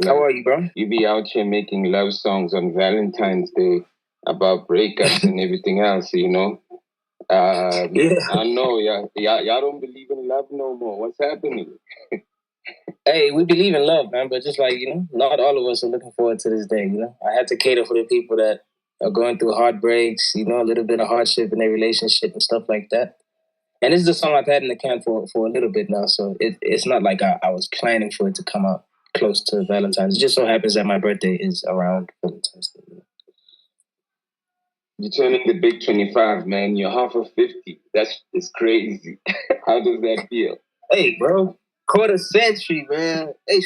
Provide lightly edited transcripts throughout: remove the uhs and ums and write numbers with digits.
How are you, bro? You be out here making love songs on Valentine's Day about breakups and everything else, you know? Yeah. I know, y'all don't believe in love no more. What's happening? Hey, we believe in love, man, but just like, not all of us are looking forward to this day, I had to cater for the people that are going through heartbreaks, a little bit of hardship in their relationship and stuff like that. And this is a song I've had in the can for a little bit now, so it's not like I was planning for it to come out close to Valentine's. It just so happens that my birthday is around Valentine's Day. You're turning the big 25, man. You're half of 50. It's crazy. How does that feel? Hey, bro. Quarter century, man. Hey,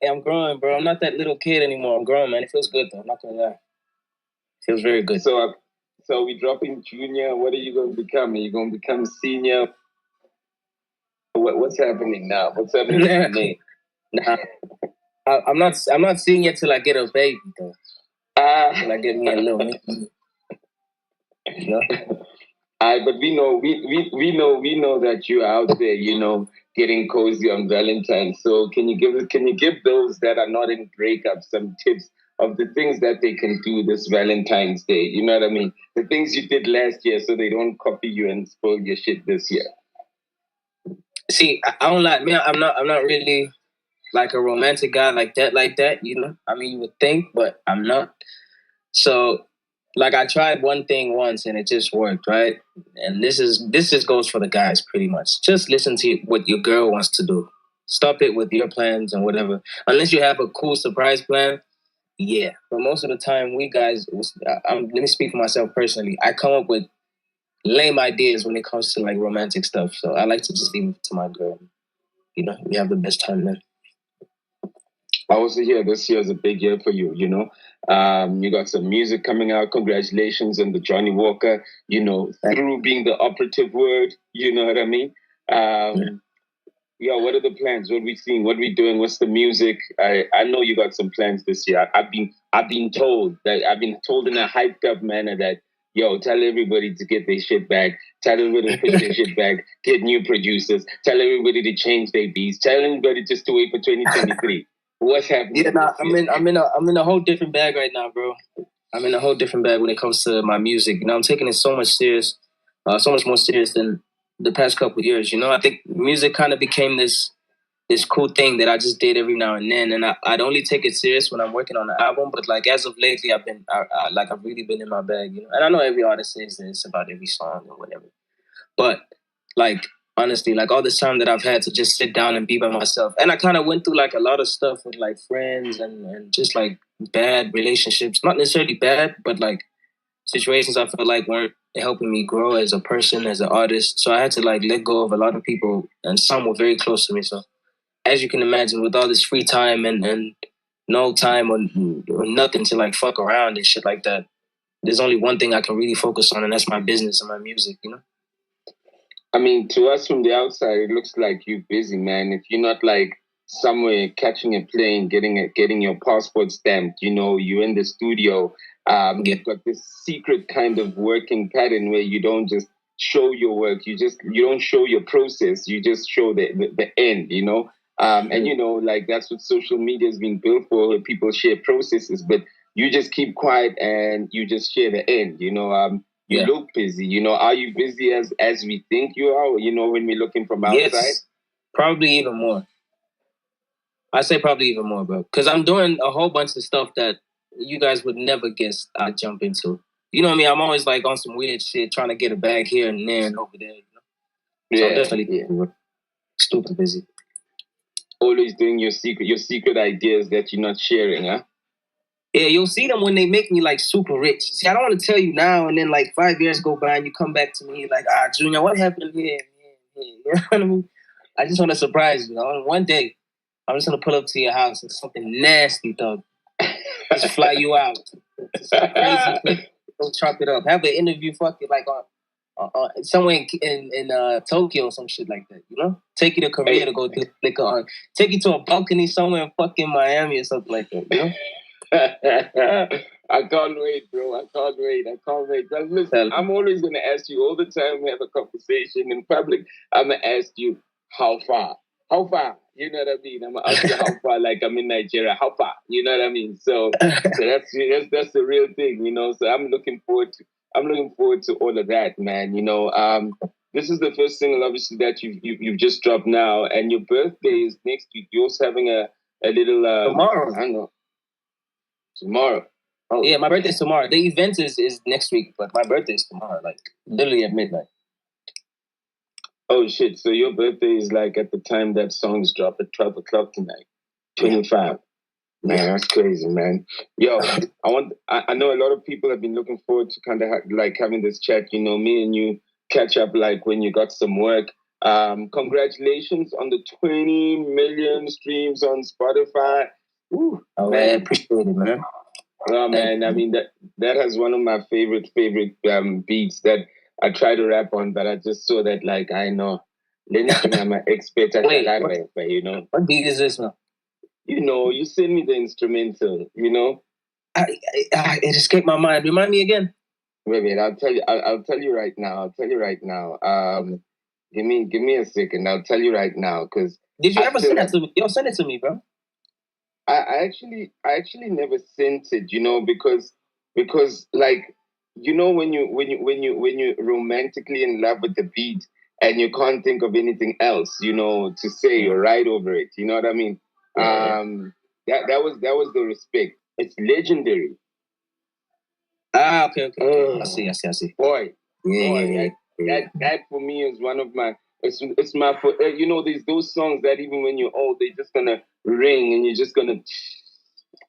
I'm growing, bro. I'm not that little kid anymore. I'm growing, man. It feels good, though. I'm not going to lie. It feels very good. So we dropping junior. What are you going to become? Are you going to become senior? What's happening now? What's happening to me? Nah, I'm not senior till I get a baby, though. Till I get me a little baby. But we know that you're out there, getting cozy on Valentine's. So can you give those that are not in breakup some tips of the things that they can do this Valentine's Day? You know what I mean? The things you did last year, so they don't copy you and spoil your shit this year. See, I don't like, man. I'm not really like a romantic guy like that. I mean, you would think, but I'm not. So, like, I tried one thing once and it just worked, right? And this just goes for the guys pretty much. Just listen to what your girl wants to do. Stop it with your plans and whatever. Unless you have a cool surprise plan, yeah. But most of the time, we guys, let me speak for myself personally. I come up with lame ideas when it comes to like romantic stuff. So I like to just leave it to my girl. We have the best time, man. I also hear this year is a big year for you, You got some music coming out. Congratulations on the Johnny Walker, through being the operative word, you know what I mean? What are the plans? What are we seeing? What are we doing? What's the music? I know you got some plans this year. I've been told in a hyped up manner that, tell everybody to get their shit back. Tell everybody to push their shit back. Get new producers. Tell everybody to change their beats. Tell everybody just to wait for 2023. What's happening? Yeah, I'm in a whole different bag right now, bro. I'm in a whole different bag when it comes to my music. I'm taking it so much more serious than the past couple of years. I think music kind of became this cool thing that I just did every now and then, and I'd only take it serious when I'm working on an album. But like as of lately, I've really been in my bag, And I know every artist says this about every song or whatever, but like honestly, like all this time that I've had to just sit down and be by myself, and I kind of went through like a lot of stuff with like friends and just like bad relationships, not necessarily bad, but like situations I felt like weren't helping me grow as a person, as an artist. So I had to like let go of a lot of people, and some were very close to me. So as you can imagine, with all this free time and no time or nothing to like fuck around and shit like that, there's only one thing I can really focus on, and that's my business and my music, I mean, to us from the outside, it looks like you're busy, man. If you're not like somewhere catching a plane, getting your passport stamped, you're in the studio. You've got this secret kind of working pattern where you don't just show your work. You don't show your process. You just show the end, And like that's what social media has been built for, where people share processes, but you just keep quiet and you just share the end, You look busy, Are you busy as we think you are? When we're looking from outside? Yes, probably even more. I say probably even more, bro. Because I'm doing a whole bunch of stuff that you guys would never guess I'd jump into. You know what I mean? I'm always like on some weird shit, trying to get a bag here and there and over there. So I'm definitely stupid busy. Always doing your secret ideas that you're not sharing, huh? Yeah, you'll see them when they make me like super rich. See, I don't want to tell you now, and then like 5 years go by and you come back to me like, Junior, what happened here? You know what I mean? I just want to surprise you. One day, I'm just gonna pull up to your house and something nasty, dog. Just fly you out. Crazy. Go chop it up. Have an interview, fucking like on somewhere in Tokyo or some shit like that. Take you to Korea to go do Slikour. Take you to a balcony somewhere in fucking Miami or something like that. I can't wait, bro. I can't wait. But listen, I'm always gonna ask you all the time we have a conversation in public. I'm gonna ask you how far. You know what I mean? I'm gonna ask you how far, like I'm in Nigeria, how far? You know what I mean? So that's the real thing, you know. So I'm looking forward to all of that, man. You know, this is the first single, obviously, that you've just dropped now, and your birthday is next week. You're also having a little tomorrow. I don't know. Tomorrow. Oh yeah, my birthday's tomorrow. The event is next week, but my birthday's tomorrow, like literally at midnight. Oh shit! So your birthday is like at the time that songs drop at 12 o'clock tonight, 25. Man, that's crazy, man. Yo, I know a lot of people have been looking forward to kind of like having this chat. You know, me and you catch up like when you got some work. Congratulations on the 20 million streams on Spotify. Ooh, oh man, I appreciate it, man. Oh man, I mean that has one of my favorite beats that I try to rap on, but I just saw that like I know. I'm an expert at that, you know. What beat is this now? You know, you send me the instrumental, you know. It escaped my mind. Remind me again. Wait, I'll tell you. I'll tell you right now. Give me a second. I'll tell you right now. Cause did you ever send that to me? Yo, send it to me, bro. I actually never sent it. You know, because like you know when you romantically in love with the beat and you can't think of anything else, you know, to say or write over it. You know what I mean? Yeah. That was the respect. It's legendary. Okay. I see. Boy, yeah. That for me is one of my. It's my. You know, there's those songs that even when you're old, they're just gonna ring and you're just gonna.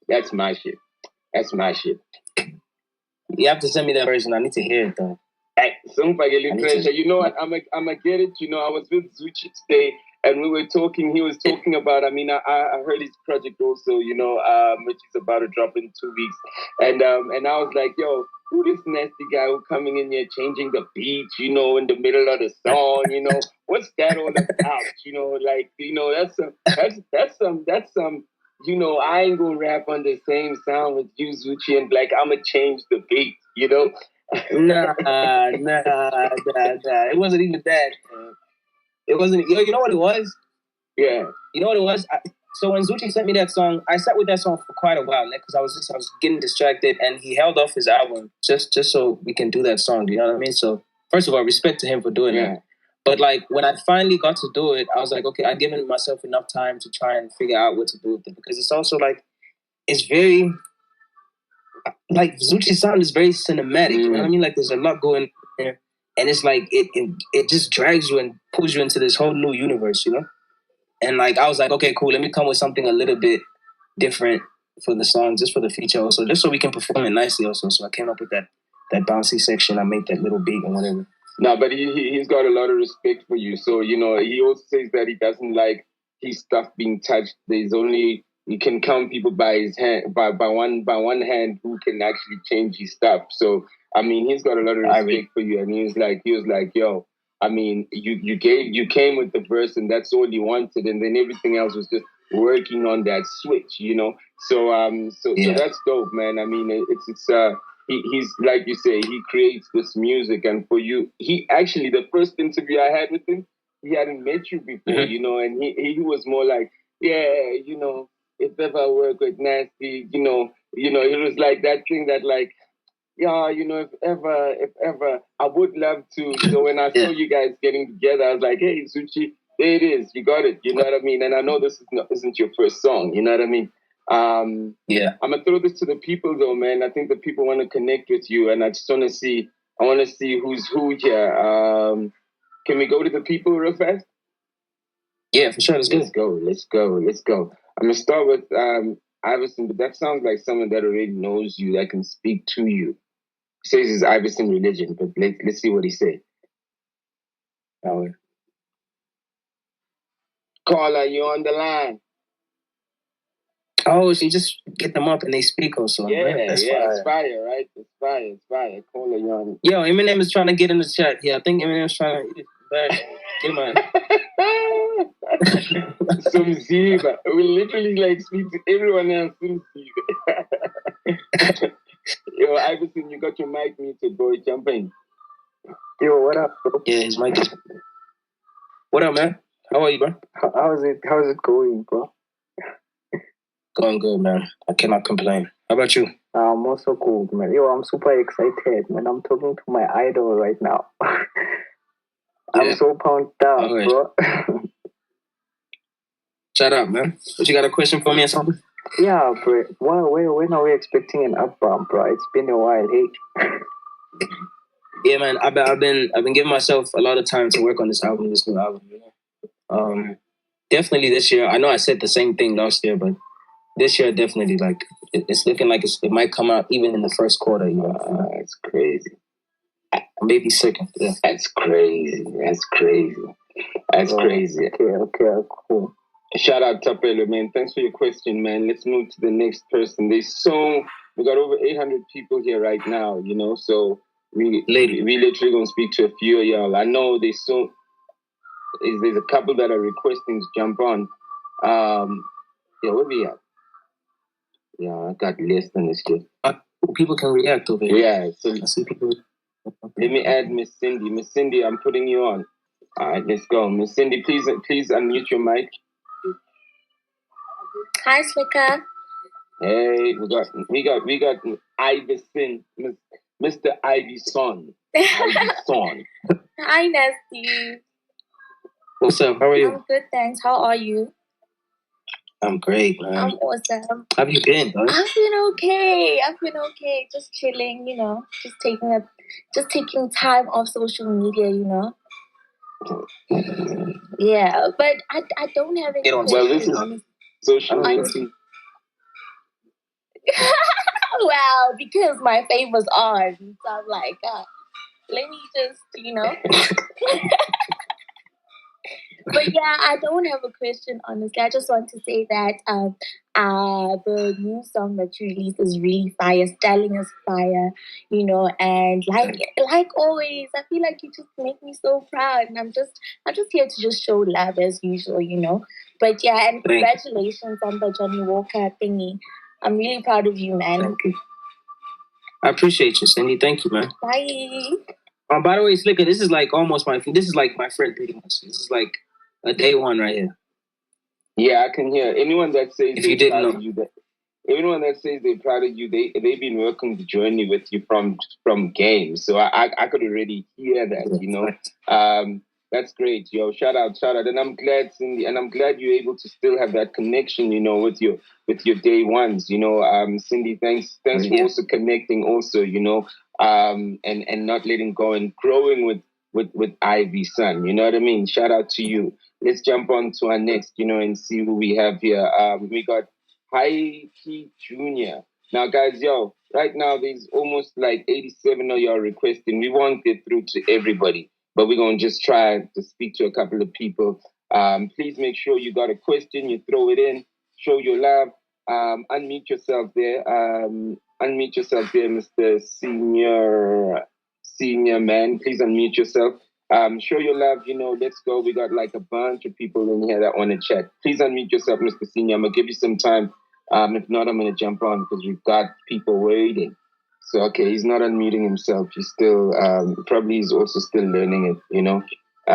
That's my shit. You have to send me that version. I need to hear it though. You know what? I'm gonna get it. You know, I was with Zuchi today, and we were talking. He was talking about. I mean, I heard his project also. You know, which is about to drop in 2 weeks, and I was like, yo, who this nasty guy who coming in here changing the beat? You know, in the middle of the song. You know, what's that all about? You know, like you know, that's some. You know, I ain't gonna rap on the same sound with you, Zuchi, and like I'ma change the beat. You know. Nah. It wasn't even that. It wasn't. You know what it was? Yeah. You know what it was? So when Zuchi sent me that song, I sat with that song for quite a while, because I was getting distracted, and he held off his album just so we can do that song. You know what I mean? So first of all, respect to him for doing that. But like when I finally got to do it, I was like, okay, I've given myself enough time to try and figure out what to do with it, because it's also like it's very. Like Zuchi's sound is very cinematic. You know what I mean? Like there's a lot going on there, and it's like it just drags you and pulls you into this whole new universe, you know. And like I was like, okay, cool. Let me come with something a little bit different for the song, just for the feature, also, just so we can perform it nicely, also. So I came up with that bouncy section. I made that little beat and whatever. No, but he's got a lot of respect for you. So you know, he also says that he doesn't like his stuff being touched. There's only you can count people by his hand by one hand who can actually change his stuff. So I mean, he's got a lot of respect for you, and he was like, yo, I mean, you came with the verse, and that's all you wanted, and then everything else was just working on that switch, you know. So so that's dope, man. I mean, it's he's like you say, he creates this music, and for you, he actually the first interview I had with him, he hadn't met you before, you know, and he was more like, yeah, you know, if ever I work with Nasty, you know, it was like that thing that like, yeah, you know, if ever, I would love to. So when I saw you guys getting together, I was like, hey, Zuchi, there it is, you got it, you know what I mean? And I know this isn't your first song, you know what I mean? I'm gonna throw this to the people though, man. I think the people want to connect with you, and I want to see who's who here. Can we go to the people real fast? Yeah, for sure. Let's go. I'm gonna start with Iverson, but that sounds like someone that already knows you, that can speak to you. He says it's Iverson religion, but let's see what he said. Caller, you on the line? Oh, so you just get them up and they speak also. Yeah, that's fire. It's fire, right? It's fire. Caller, you on? Yo, Eminem is trying to get in the chat. Yeah, I think Eminem's trying to get my. Some Ziba. We literally like speak to everyone else. Yo, Iverson, you got your mic muted, boy. Jump in. Yo, what up, bro? Yeah, his mic is. What up, man? How are you, bro? How's it going, bro? Going good, man. I cannot complain. How about you? I'm also good, man. Yo, I'm super excited, man. I'm talking to my idol right now. I'm so pumped up, bro. Shut up, man. But you got a question for me or something? Yeah, bro. When are we expecting an album, bro? It's been a while, hey. Yeah, man. I've been giving myself a lot of time to work on this new album. You know? Definitely this year. I know I said the same thing last year, but this year definitely it's looking like it might come out even in the first quarter. You know, it's crazy. Maybe second. Yeah. That's crazy. Crazy. Okay, cool. Shout out Tapelo, man. Thanks for your question, man. Let's move to the next person. We got over 800 people here right now, you know, so we literally gonna speak to a few of y'all. I know there's a couple that are requesting to jump on. Yeah, where we at? Yeah, I got less than this kid. People can react over here. Yeah, so I see people. Let me add Miss Cindy. Miss Cindy, I'm putting you on. All right, let's go. Miss Cindy, please unmute your mic. Hi, Slikour. Hey, we got Iverson, Mr. Iverson. Iverson. Hi, Nasty. What's up? How are you? I'm good, thanks. How are you? I'm great, man. I'm awesome. How have you been, bro? I've been okay. Just chilling, you know. Just taking time off social media, you know. Yeah, but I don't have any. Well, this is social media. Well, because my favor's on, so I'm like, let me just, you know. But yeah, I don't have a question, honestly. I just want to say that the new song that you released is really fire. Styling is fire, you know, and like always, I feel like you just make me so proud. And I'm just here to just show love as usual, you know. But yeah, and congratulations on the Johnny Walker thingy. I'm really proud of you, man. Thank you. I appreciate you, Cindy. Thank you, man. Bye. By the way, Slikour, this is like my friend pretty much. This is like a day one right here. Yeah, I can hear anyone that says if you didn't know. Anyone that says they're proud of you, they've been working the journey with you from games. So I could already hear that, you know. That's great, yo. Shout out. And I'm glad, Cindy, and I'm glad you're able to still have that connection, you know, with your day ones, you know. Cindy, thanks for also connecting also, you know, and not letting go and growing with Ivy son. You know what I mean? Shout out to you. Let's jump on to our next, you know, and see who we have here. We got High Key Jr. Now, guys, yo, right now there's almost like 87 of y'all requesting. We won't get through to everybody, but we're going to just try to speak to a couple of people. Please make sure you got a question, you throw it in, show your love, unmute yourself there. Mr. Senior man. Please unmute yourself. Show your love, you know, let's go. We got like a bunch of people in here that want to chat. Please unmute yourself, Mr. Senior. I'm going to give you some time. If not, I'm going to jump on because we've got people waiting. So, okay, he's not unmuting himself. He's still, probably he's also still learning it, you know. So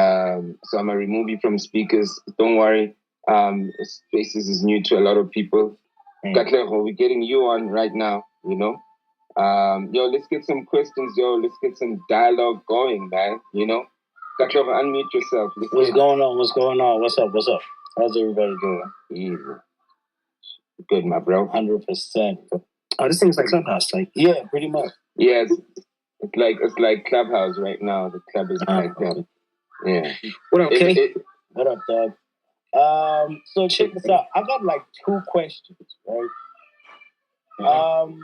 I'm going to remove you from speakers. Don't worry. Spaces is new to a lot of people. Katleho, we're getting you on right now, you know. Yo, let's get some questions, yo. Let's get some dialogue going, man, you know. Katleho, unmute yourself. What's going on? What's up? How's everybody doing? Easy. Good, my bro. 100%. Oh, this thing's like Clubhouse, like. Yeah, pretty much. Yes, it's like Clubhouse right now. The club is like that. Yeah. What up, Kay? What up, dog? So check this out. I got like 2 questions, right? Mm-hmm.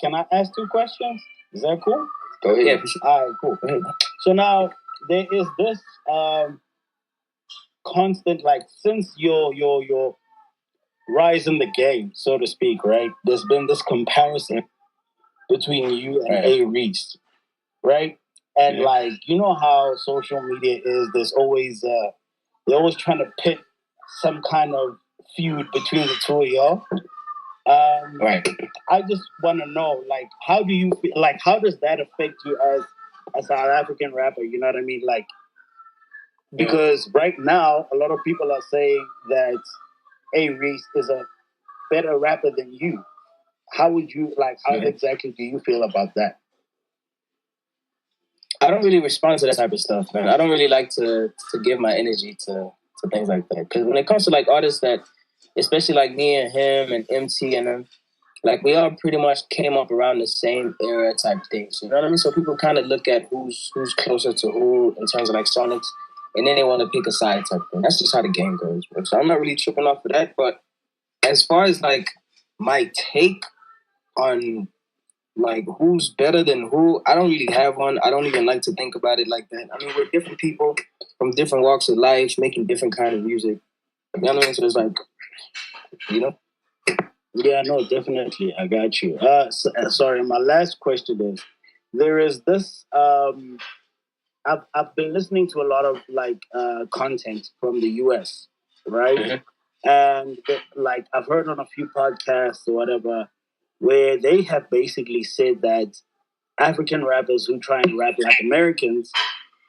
Can I ask 2 questions? Is that cool? Go ahead. Yeah. All right, cool. So now there is this constant, like, since your rise in the game, so to speak, right? There's been this comparison between you and A-Reece, right? And like, you know how social media is. There's always they're always trying to pit some kind of feud between the two of y'all. Right. I just want to know, like, how do you feel? Like, how does that affect you as a South African rapper? You know what I mean? Like, Because right now, a lot of people are saying that A-Reece is a better rapper than you. How would you how exactly do you feel about that? I don't really respond to that type of stuff, man. I don't really like to give my energy to things like that. Because when it comes to like artists that, especially like me and him and MT and them, like we all pretty much came up around the same era type things. You know what I mean? So people kind of look at who's closer to who in terms of like sonics, and then they want to pick a side type thing. That's just how the game goes, bro. So I'm not really tripping off of that. But as far as like my take on like who's better than who, I don't really have one. I don't even like to think about it like that. I mean, we're different people from different walks of life making different kind of music. You know what I mean? So it's like, you know. Yeah, no, definitely. I got you. Sorry, my last question is, there is this, I've been listening to a lot of content from the US, right? Mm-hmm. And I've heard on a few podcasts or whatever, where they have basically said that African rappers who try and rap like Americans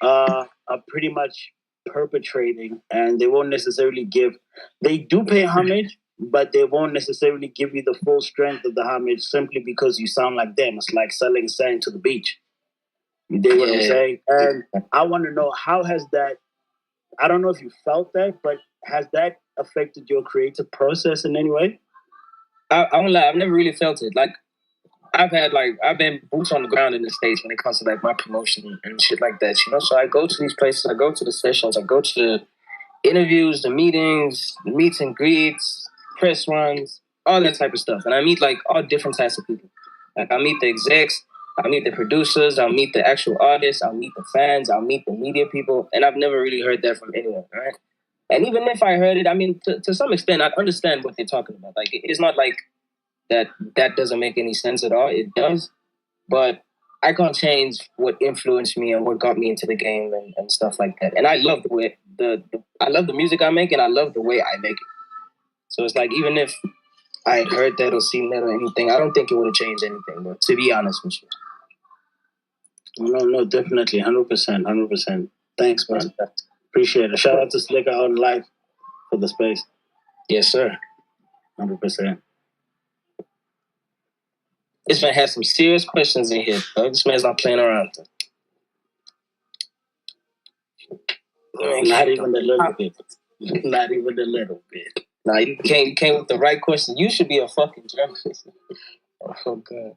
are pretty much perpetrating, and they won't necessarily they do pay homage, but they won't necessarily give you the full strength of the homage simply because you sound like them. It's like selling sand to the beach. You dig what I'm saying? And I want to know, how has that, I don't know if you felt that, but has that affected your creative process in any way? I won't lie, I've never really felt it. Like, I've been boots on the ground in the States when it comes to like my promotion and shit like that, you know? So I go to these places, I go to the sessions, I go to the interviews, the meetings, the meets and greets, press runs, all that type of stuff. And I meet like all different types of people. Like I meet the execs, I'll meet the producers, I'll meet the actual artists, I'll meet the fans, I'll meet the media people, and I've never really heard that from anyone, right? And even if I heard it, I mean, to some extent, I understand what they're talking about. Like, it's not like that doesn't make any sense at all. It does, but I can't change what influenced me and what got me into the game and stuff like that. And I love the way I love the music I make, and I love the way I make it. So it's like, even if I had heard that or seen that or anything, I don't think it would have changed anything. But to be honest with you. No, definitely, 100%. Thanks, man. Appreciate it. Shout out to SlikourOnLife for the space. Yes, sir. 100%. This man has some serious questions in here, bro. This man's not playing around. Not even a little bit. Not even a little bit. Nah, you came with the right question. You should be a fucking journalist. Oh, God.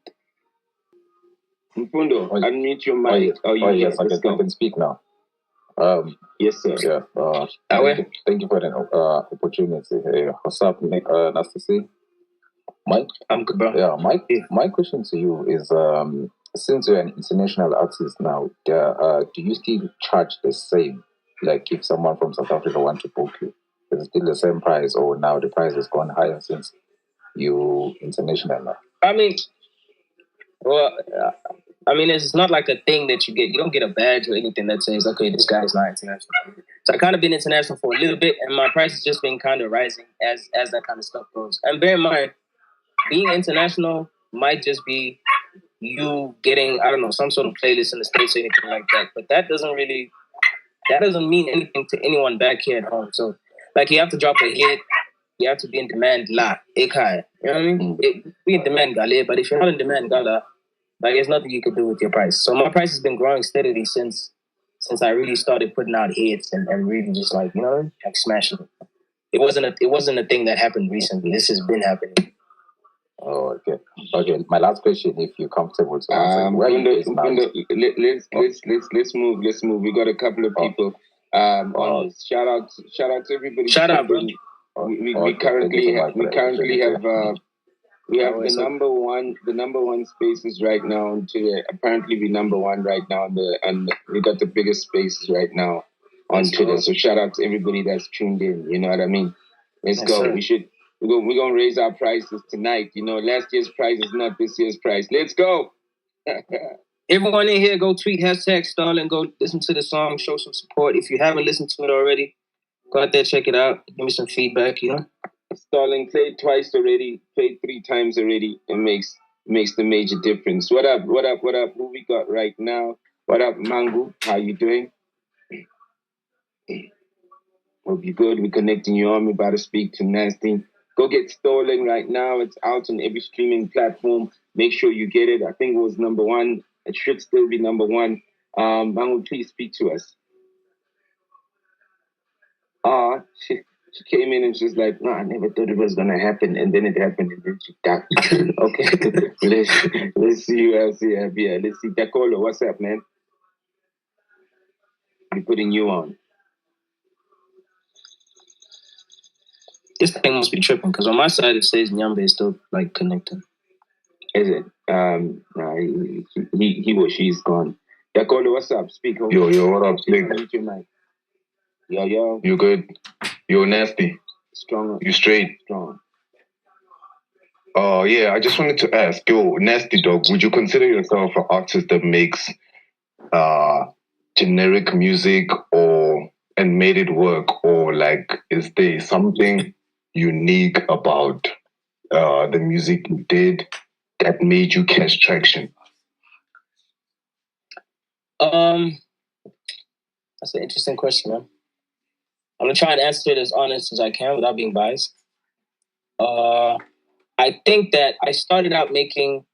Mpundo, unmute your mic. Yes, I can speak now. Yes, sir. Yeah. Thank you for the opportunity. Hey, what's up, Nick? Nice to see you. Mike? I'm good, bro. Yeah, my question to you is, since you're an international artist now, do you still charge the same? Like if someone from South Africa wants to book you, is it still the same price, or now the price has gone higher since you international now? I mean, it's not like a thing that you get. You don't get a badge or anything that says, okay, this guy's not international. So I kind of been international for a little bit, and my price has just been kind of rising as that kind of stuff goes. And bear in mind, being international might just be you getting, I don't know, some sort of playlist in the States or anything like that. But that doesn't mean anything to anyone back here at home. So, like, you have to drop a hit. You have to be in demand, la, ekai. You know what I mean? Be in demand, gale. But if you're not in demand, gala, like, there's nothing you can do with your price. So my price has been growing steadily since I really started putting out hits and really just like, you know, like smashing it. It wasn't a thing that happened recently. This has been happening. Oh, okay. My last question, if you're comfortable to answer, let's move. We got a couple of people on this. Shout out to everybody. Shout out, bro. We currently have we have the number one spaces right now on Twitter. Apparently, we're number one right now, and we got the biggest spaces right now on Twitter. So shout out to everybody that's tuned in. You know what I mean? Let's go. Sir. We're gonna raise our prices tonight. You know, last year's price is not this year's price. Let's go. Everyone in here, go tweet #Starling. Go listen to the song. Show some support. If you haven't listened to it already, go out there, check it out. Give me some feedback. You know. Starling played twice already. Played 3 times already. It makes the major difference. What up? Who we got right now? What up, Mangu? How you doing? Hope you're good. We're connecting you on. We're about to speak to Nasty. Go get Stolen right now. It's out on every streaming platform. Make sure you get it. I think it was number one. It should still be number one. Bangu, please speak to us. She came in and she's like, no, I never thought it was going to happen. And then it happened and then she died. Okay, let's see who else you have here. Let's see. Dakolo, what's up, man? We're putting you on. This thing must be tripping because on my side it says Nyambe is still like connected. Is it? Nah, he or she's gone. Dakolo, what's up? Speak. Yo, what up, Slick? Yo. You good? Yo, Nasty. Strong. You straight? Strong. Oh, yeah, I just wanted to ask, yo, Nasty Dog, would you consider yourself an artist that makes generic music and made it work? Or like, is there something unique about the music you did that made you catch traction? That's an interesting question, man. I'm gonna try and answer it as honest as I can without being biased. I think that I started out making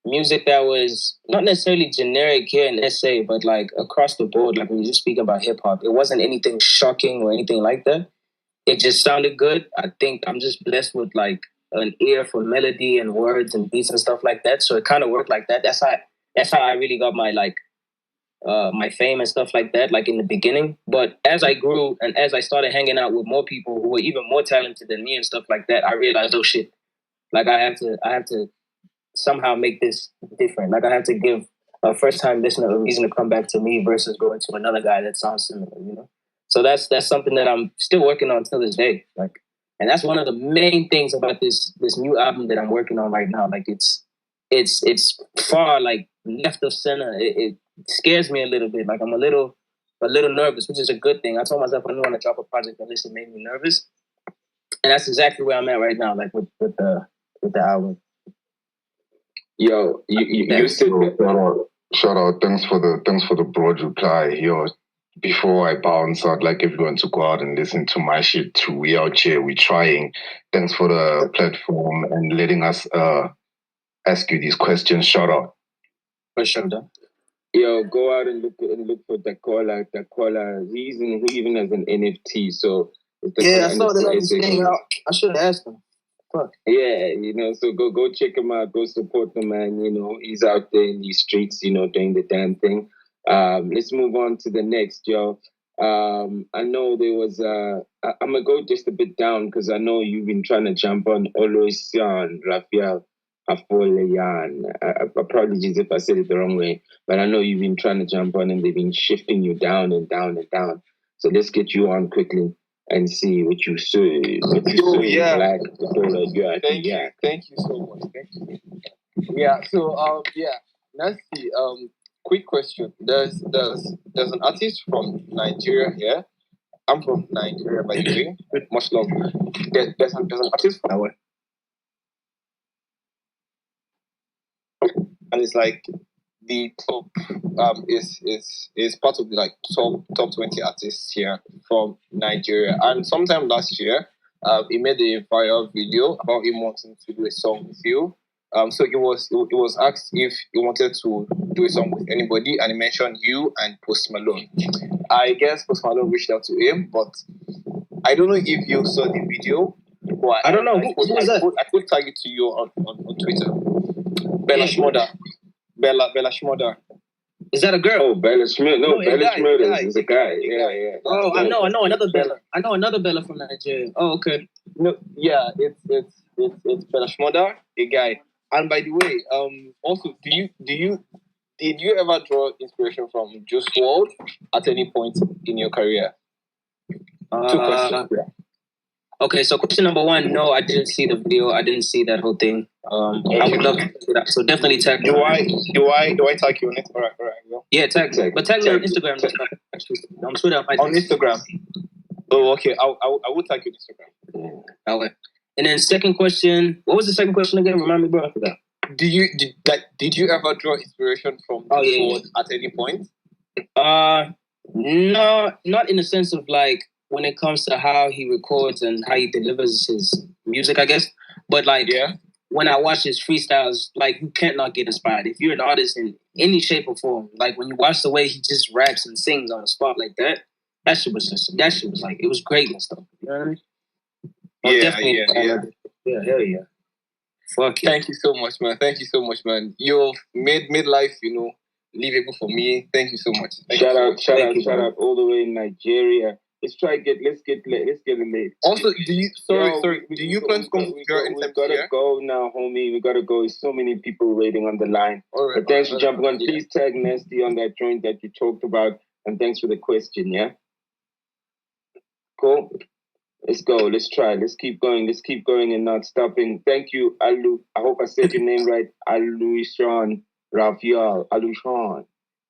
music that was not necessarily generic here in SA, but like across the board. Like when you just speak about hip hop, it wasn't anything shocking or anything like that. It just sounded good. I think I'm just blessed with like an ear for melody and words and beats and stuff like that. So it kind of worked like that. That's how I really got my like my fame and stuff like that, like in the beginning. But as I grew and as I started hanging out with more people who were even more talented than me and stuff like that, I realized, oh shit, like I have to somehow make this different. Like I have to give a first time listener a reason to come back to me versus going to another guy that sounds similar, you know? So that's something that I'm still working on till this day. Like, and that's one of the main things about this new album that I'm working on right now. Like it's far like left of center. It scares me a little bit. Like I'm a little nervous, which is a good thing. I told myself I didn't want to drop a project unless it made me nervous, and that's exactly where I'm at right now. Like with the album. Yo, you said shout out. Thanks for the broad reply. Yo, before I bounce, I'd like everyone to go out and listen to my shit too. We out here, we trying. Thanks for the platform and letting us ask you these questions. Shout out. For sure, though. Yo, go out and look for Dakola. He even has an NFT. So yeah, I saw that. I should have asked him. Fuck. Yeah, you know, so go check him out, go support the man, you know, he's out there in these streets, you know, doing the damn thing. Let's move on to the next, yo. I know there was I'm gonna go just a bit down because I know you've been trying to jump on Oloisian Raphael Afoleyan. Apologies if I said it the wrong way, but I know you've been trying to jump on and they've been shifting you down and down and down. So let's get you on quickly and see what you say. Yeah. Black, Thank you so much. Thank you. Yeah. So let's see. Quick question. There's an artist from Nigeria here. I'm from Nigeria, by the way. With much love. There's an artist from Nigeria. And it's like the top is part of the like top 20 artists here from Nigeria. And sometime last year, he made a viral video about him wanting to do a song with you. So it was asked if he wanted to do a song with anybody, and he mentioned you and Post Malone. I guess Post Malone reached out to him, but I don't know if you saw the video. I don't know. Who was that? I could tag it to you on Twitter. Bella Shmurda. Bella Shmurda. Is that a girl? Oh, Bella Shmurda. No, Bella Shmurda is a guy. Yeah. Oh, I know another Bella. I know another Bella from Nigeria. Oh, okay. No, yeah, it's Bella Shmurda, a guy. And by the way, also, did you ever draw inspiration from Juice WRLD at any point in your career? 2 questions. Okay, so question number 1, no, I didn't see the video. I didn't see that whole thing. I would love to do that. So definitely tag me. Do I tag you on it? All right. Go. Yeah, tag. But tag me on Instagram. Actually, I'm sure that on Instagram. Oh, okay. I will tag you on Instagram. Okay. And then second question. What was the second question again? Remind me, bro. I forgot. Did you ever draw inspiration from Juice WRLD at any point? No, not in the sense of like when it comes to how he records and how he delivers his music, I guess. But like, when I watch his freestyles, like you can't not get inspired. If you're an artist in any shape or form, like when you watch the way he just raps and sings on the spot like that, that shit was like it was great and stuff. You know what I mean? Yeah, hell yeah. Fuck yeah. Thank you so much, man. Thank you so much, man. You've made life, livable for me. Thank you so much. Shout out all the way in Nigeria. Let's get it late. Also, do you plan to come to Nigeria anytime? We gotta go now, homie. We gotta go. There's so many people waiting on the line. All right, but thanks for jumping on. Please tag Nasty on that joint that you talked about, and thanks for the question. Yeah. Cool. Let's go. Let's try. Let's keep going. Let's keep going and not stopping. Thank you, Alu. I hope I said your name right. Alushan Rafial. Alushan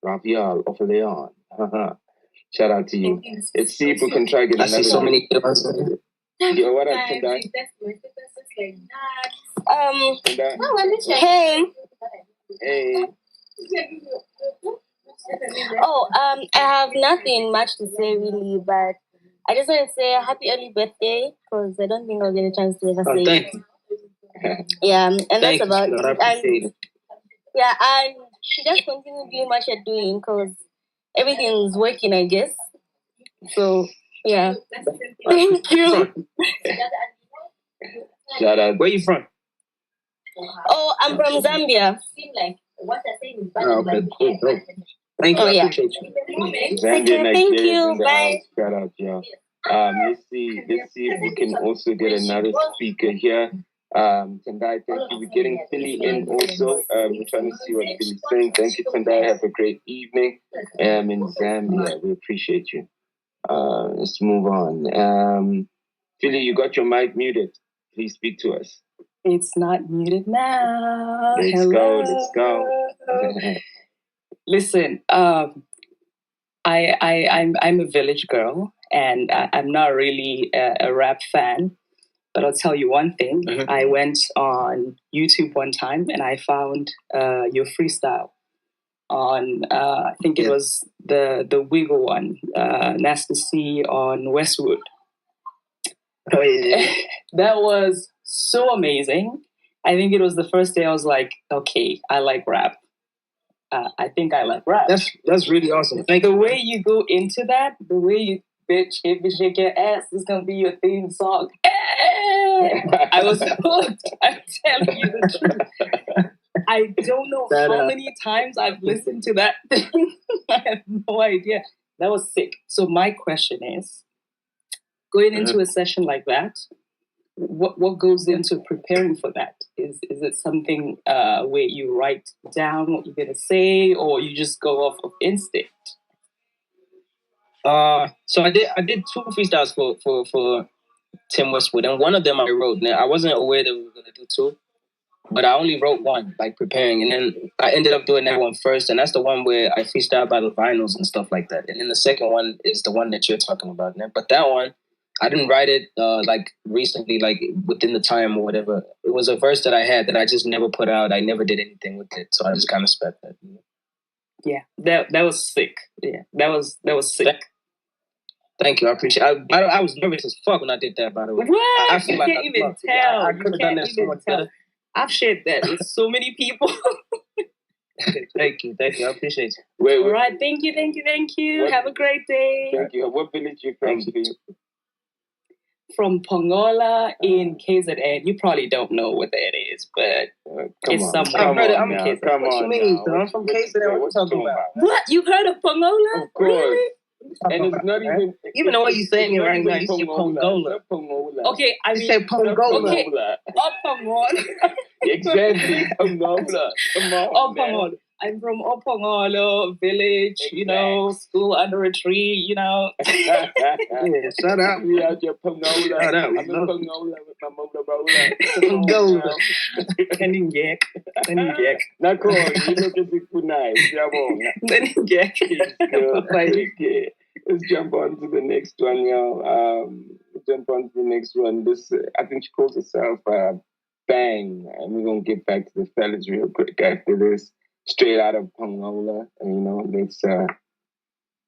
Rafial of Leon. Shout out to you. Let's see if we can try to get another. I see so many girls. Yo, what up, Tendai? Hey. Hey. I have nothing much to say really, but I just want to say happy early birthday because I don't think I'll get a chance to ever say thank you. Yeah, and thank that's about you, it. And, yeah, and just continue doing what you're doing because everything is working, I guess. So, yeah. Thank you. Shout out. Where are you from? Oh, I'm from Zambia. Okay, cool. Thank you. I appreciate you. Zambia, thank you. Bye. Shout out, y'all. Let's see if we can also get another speaker here. Tendai, thank you. We're getting Philly in also. We're trying to see what Philly's saying. Thank you, Tendai. Have a great evening. In Zambia. We appreciate you. Let's move on. Philly, you got your mic muted. Please speak to us. It's not muted now. Let's go. Listen, I'm a village girl, and I'm not really a rap fan. But I'll tell you one thing. Mm-hmm. I went on YouTube one time, and I found your freestyle on. I think it was the Wiggle one, Nasty C on Westwood. Oh yeah, that was so amazing. I think it was the first day I was like, okay, I like rap. I think I like rap. That's really awesome. Thank you. The way you go into that, the way you bitch, if you shake your ass, it's gonna be your theme song. I was hooked. I'm telling you the truth. I don't know how many times I've listened to that thing. I have no idea. That was sick. So my question is, going into a session like that, what goes into preparing for that? Is it something where you write down what you're gonna say, or you just go off of instinct? So I did 2 freestyles for Tim Westwood, and one of them I wrote. Now I wasn't aware that we were gonna do 2, but I only wrote one, like preparing, and then I ended up doing that one first, and that's the one where I freestyle by the vinyls and stuff like that. And then the second one is the one that you're talking about now. But that one, I didn't write it like recently, like within the time or whatever. It was a verse that I had that I just never put out. I never did anything with it, so I just kind of spat that. Yeah, that was sick. Yeah, that was sick. Thank you, I appreciate it. I was nervous as fuck when I did that, by the way. What? I feel like you can't even tell. I could have done that so much better. I've shared that with so many people. Thank you, I appreciate you. Wait. All right, thank you. Have a great day. Thank you. What village you from? From Pongola in KZN. You probably don't know what that is, but it's somewhere. I'm KZN. Come what on, you mean? I'm from KZN. What you talking about? What? You've heard of Pongola? Of course. Really? And it's not even the way you're saying it right now, you say Pongola. Okay, I mean, you say Pongola. Okay, Pongola. Exactly, Pongola. Come on, Pongola. I'm from Pongola village, exactly. School under a tree, Yeah, shut up. We out here Pongola. Shut up. I'm in Pongola with my motor Pongola. Keningek. Not cool. You look at it nice. Let's jump on to the next one, y'all. This, I think she calls herself Bang. And we're going to get back to the fellas real quick after this. Straight out of Pongola. And, let's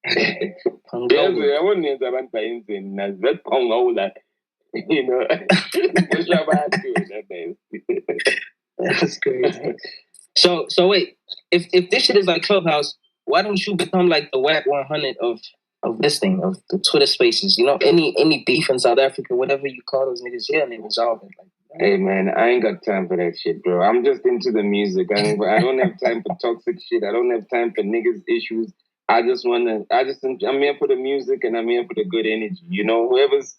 I want to Valentine in that Pongola. You know, that's crazy. So wait, if this shit is like Clubhouse, why don't you become like the WAC 100 of this thing, of the Twitter Spaces? You know, any beef in South Africa, whatever you call those niggas, and they resolve it. Like, hey man, I ain't got time for that shit, bro. I'm just into the music. I don't have time for toxic shit. I don't have time for niggas issues. I'm here for the music and I'm here for the good energy. You know, whoever's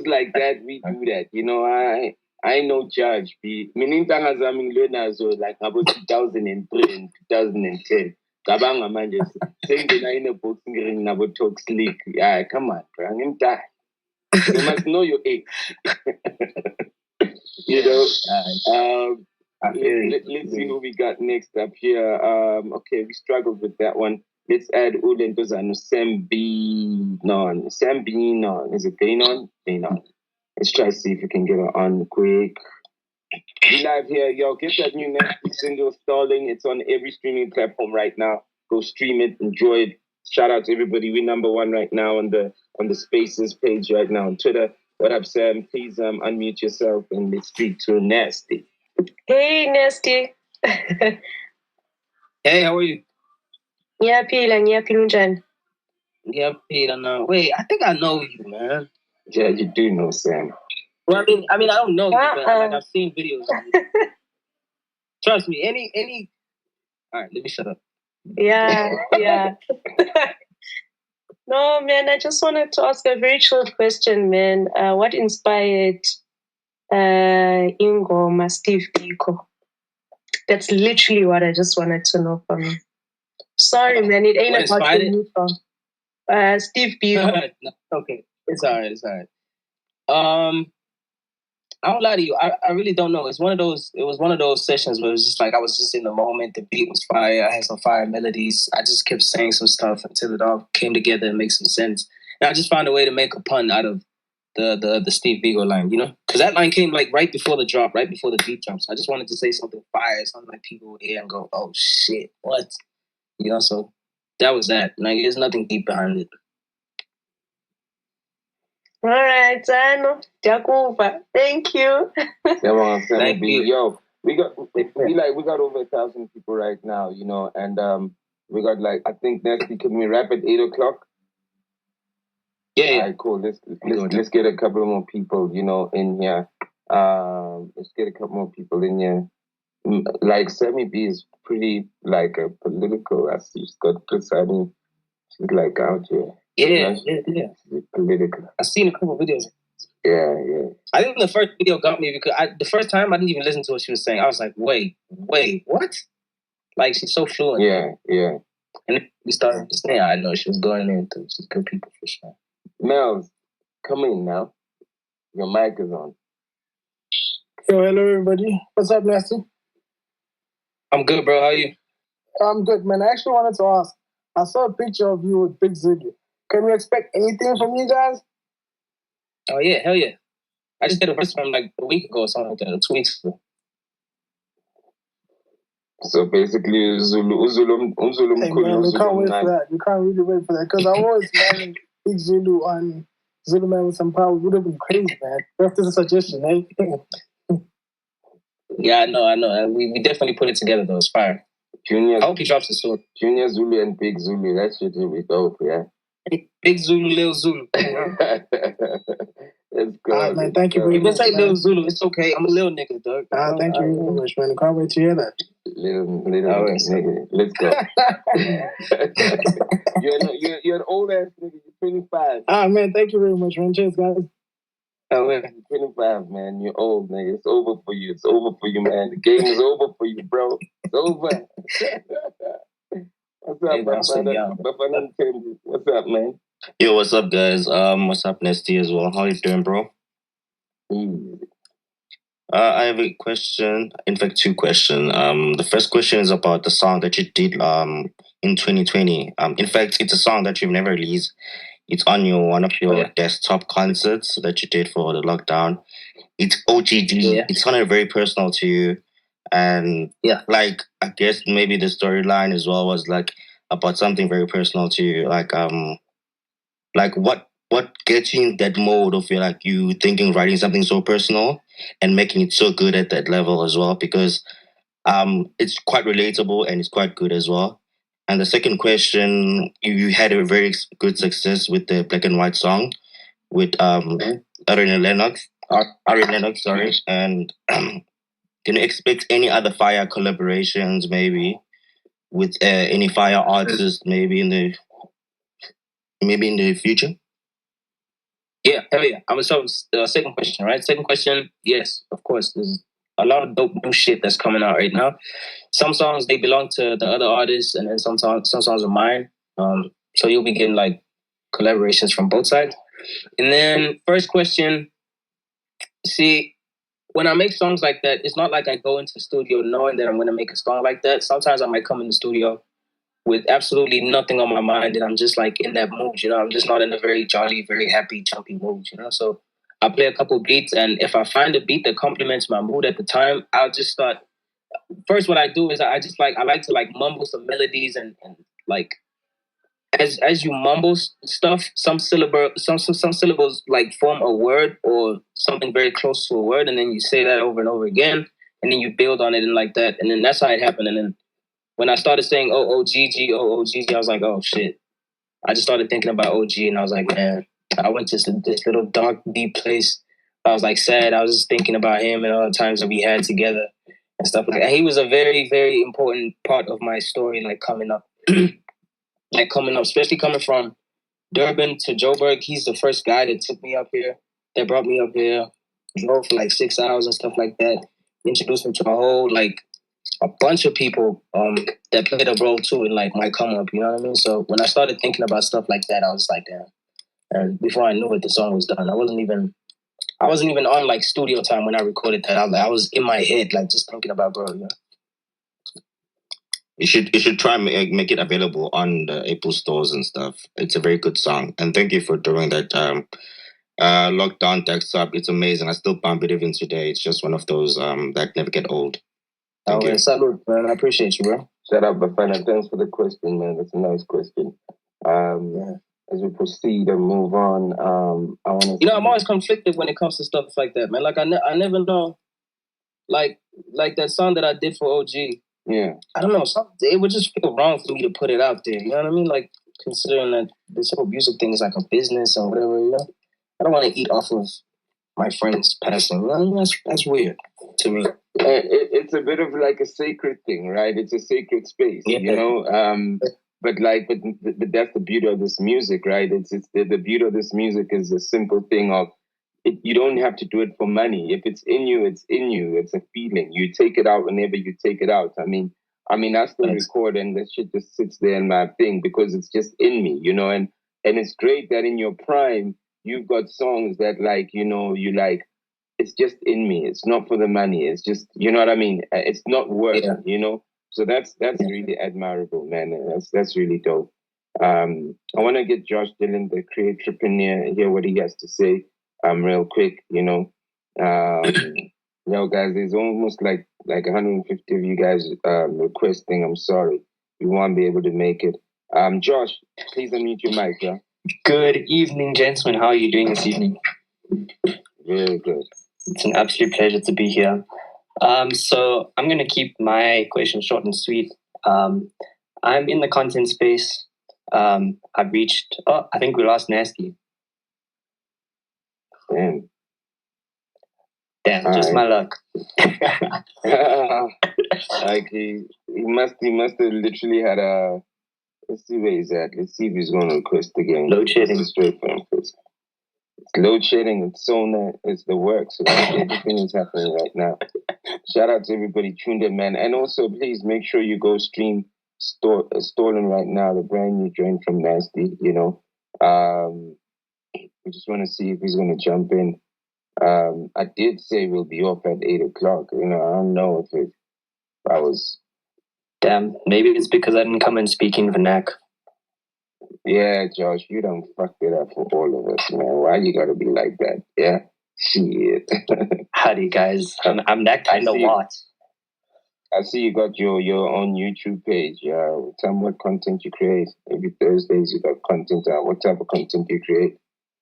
like that, we do that. You know, I ain't no judge. Minintanga zami ngilwenazo like about 2003 and 2010. Kabanga manje sengena in a boxing ring nabo talk slick. Yeah, come on, bro. I'm die. You must know your age. You know, let's see who we got next up here. Okay, we struggled with that one. Let's add Ulentozano Sam B non. Is it Benon? Benon. Let's try to see if we can get her on quick. We live here, yo. Get that new Netflix single Stalling. It's on every streaming platform right now. Go stream it, enjoy it. Shout out to everybody. We're number one right now on the Spaces page right now on Twitter. What up, Sam? Please unmute yourself and let's speak to Nasty. Hey, Nasty. Hey, how are you? Ngiyaphila njani? Ngiyaphila now. Wait, I think I know you, man. Yeah, you do know Sam. Well, I mean, I don't know you, but like, I've seen videos of you. Trust me, any. All right, let me shut up. Yeah. No, man, I just wanted to ask a very short question, man. What inspired Ingoma Steve Biko? That's literally what I just wanted to know from you. Sorry, man, it ain't about you from Steve Biko. No, okay, it's all right. I don't lie to you. I really don't know. It was one of those sessions where it was just like I was just in the moment. The beat was fire. I had some fire melodies. I just kept saying some stuff until it all came together and made some sense. And I just found a way to make a pun out of the Steve Biko line, you know? Because that line came like right before the drop, right before the beat drop. So I just wanted to say something fire, something like people would hear and go, "Oh shit, what?" You know? So that was that. Like, there's nothing deep behind it. All right, Zano. Thank you. Thank you. Yo, we got over 1,000 people right now, you know, and we got like, I think Nasty, can we wrap at 8:00? Yeah. All right, cool. Let's get a couple more people, you know, in here. Let's get a couple more people in here. Like Sammy B is pretty like a political. I see she's got presiding. She's like out here. Yeah. Political. I've seen a couple of videos. Yeah. I think the first video got me because the first time I didn't even listen to what she was saying. I was like, wait, what? Like, she's so fluent. Yeah. And then we started to say, I know she was going into she's good people for sure. Mel's, come in now. Your mic is on. Yo, hello everybody. What's up, Nasty? I'm good, bro. How are you? I'm good, man. I actually wanted to ask. I saw a picture of you with Big Zulu. Can we expect anything from you guys? Oh yeah, hell yeah. I just did a verse from like a week ago or something like that, 2 weeks ago. So basically, Zulu. Hey man, we can't wait for that. We can't really wait for that because I was imagining Big Zulu on Zulu Man with some power would have been crazy, man. That's just a suggestion, eh? Yeah, I know. We definitely put it together though. It's fire. Junior, I hope he drops the sword. Junior Zulu and Big Zulu. That shit will be dope, yeah. Big Zulu, Lil Zulu. Let's go. All right, man. Thank you very much. If they say Lil Zulu, it's okay. I'm a little nigga, dog. Thank you very much, man. I can't wait to hear that. Little nigga. Let's go. You're an old ass nigga. You're 25. Man. Thank you very much, man. Cheers, guys. Oh, man. You're 25, man. You're old, nigga. It's over for you. It's over for you, man. The game is over for you, bro. It's over. What's up, What's up, man? Yo, what's up, guys? What's up, Nesty, as well? How you doing, bro? I have a question. In fact, two questions. The first question is about the song that you did in 2020. In fact, it's a song that you've never released. It's on one of your desktop concerts that you did for the lockdown. It's OGD. Yeah. It sounded very personal to you. And like, I guess maybe the storyline as well was like about something very personal to you. Like what gets you in that mode of you thinking writing something so personal and making it so good at that level as well? Because it's quite relatable and it's quite good as well. And the second question, you had a very good success with the Black and White song with Ariana Lennox. Ariana Lennox, sorry. And can you expect any other fire collaborations maybe with any fire artists maybe in the future? Yeah, hell yeah. I was so second question, right? Second question, yes, of course. There's a lot of dope new shit that's coming out right now. Some songs they belong to the other artists, and then some songs are mine. So you'll be getting like collaborations from both sides. And then first question, see, when I make songs like that, it's not like I go into the studio knowing that I'm going to make a song like that. Sometimes I might come in the studio with absolutely nothing on my mind, and I'm just like in that mood, I'm just not in a very jolly, very happy, jumpy mood, So I play a couple beats, and if I find a beat that complements my mood at the time, I'll just start. First, what I do is I like to like mumble some melodies and like as you mumble stuff, some syllables like form a word or something very close to a word, and then you say that over and over again, and then you build on it and like that, and then that's how it happened, and then. When I started saying OOGG, I was like, oh shit. I just started thinking about OG and I was like, man, I went to this little dark, deep place. I was like sad. I was just thinking about him and all the times that we had together and stuff like that. He was a very, very important part of my story, like coming up. Especially coming from Durban to Joburg. He's the first guy that took me up here, that brought me up here, drove for like 6 hours and stuff like that, introduced me to a bunch of people that played a role too in like my come up, you know what I mean? So when I started thinking about stuff like that, I was like, damn. And before I knew it, the song was done. I wasn't even on like studio time when I recorded that. I was in my head, like just thinking about bro. You should try and make it available on the Apple stores and stuff. It's a very good song, and thank you for doing that. Lockdown text up. It's amazing. I still bump it even today. It's just one of those that never get old. Thank you. Salute, man. I appreciate you, bro. Shout out, Bafana. Thanks for the question, man. That's a nice question. As we proceed and move on, I want to. I'm always conflicted when it comes to stuff like that, man. Like I never know, like that song that I did for OG. Yeah. I don't know. It would just feel wrong for me to put it out there. You know what I mean? Like considering that this whole music thing is like a business or whatever. I don't want to eat off of my friends passing. That's weird to me. It's a bit of like a sacred thing, right? It's a sacred space, But that's the beauty of this music, right? It's the beauty of this music is a simple thing of you don't have to do it for money. If it's in you, it's in you. It's a feeling. You take it out whenever you take it out. I mean, I still record and that shit just sits there in my thing because it's just in me, and it's great that in your prime you've got songs that you like. It's just in me. It's not for the money. It's just, you know what I mean? It's not work, So that's really admirable, man. That's really dope. I want to get Josh Dillon, the creatorpreneur, hear what he has to say real quick, Yo, guys, there's almost like 150 of you guys requesting. I'm sorry. We won't be able to make it. Josh, please unmute your mic, yeah? Good evening, gentlemen. How are you doing this evening? Very good. It's an absolute pleasure to be here. So I'm going to keep my question short and sweet. I'm in the content space. I've reached, I think we lost Nasty. Damn, just my luck. Like he must have literally had a. Let's see where he's at. Let's see if he's going to request again. Load shedding. Straight for him, please. It's load shedding. It's Sona. It's the work. So everything is happening right now. Shout out to everybody tuned in, man. And also, please make sure you go stream Stolen right now, the brand new joint from Nasty. We just want to see if he's going to jump in. I did say we'll be off at 8 o'clock. I don't know if I was. Damn, maybe it's because I didn't come and speak in vernac. Yeah, Josh, you done fucked it up for all of us, man. Why you gotta be like that? Yeah, shit. Howdy, guys. I'm that kind of what? I see you got your own YouTube page. Tell me what content you create. Every Thursdays you got content. What type of content you create?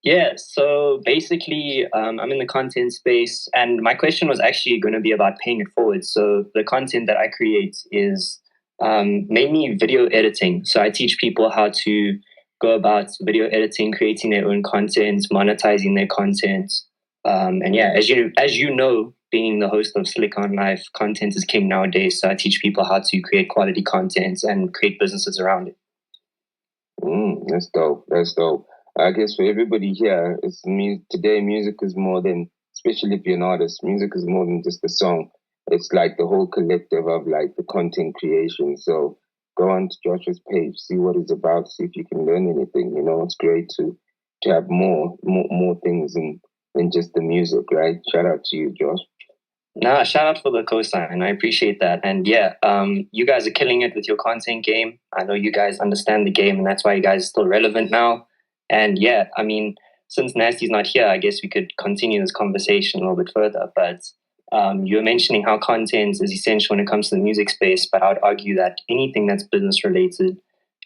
Yeah, so basically, I'm in the content space, and my question was actually going to be about paying it forward. So the content that I create is mainly video editing. So I teach people how to go about video editing, creating their own content, monetizing their content. And yeah, as you know, being the host of SlikourOnLife, content is king nowadays. So I teach people how to create quality content and create businesses around it. That's dope. That's dope. I guess for everybody here, today music is more than, especially if you're an artist, music is more than just a song. It's like the whole collective of like the content creation. So go on to Joshua's page, see what it's about, see if you can learn anything. You know, it's great to have more things than just the music, right? Shout out to you, Josh. Nah, shout out for the cosign. I appreciate that. And yeah, you guys are killing it with your content game. I know you guys understand the game, and that's why you guys are still relevant now. And yeah, I mean, since Nasty's not here, I guess we could continue this conversation a little bit further. But you were mentioning how content is essential when it comes to the music space. But I would argue that anything that's business related,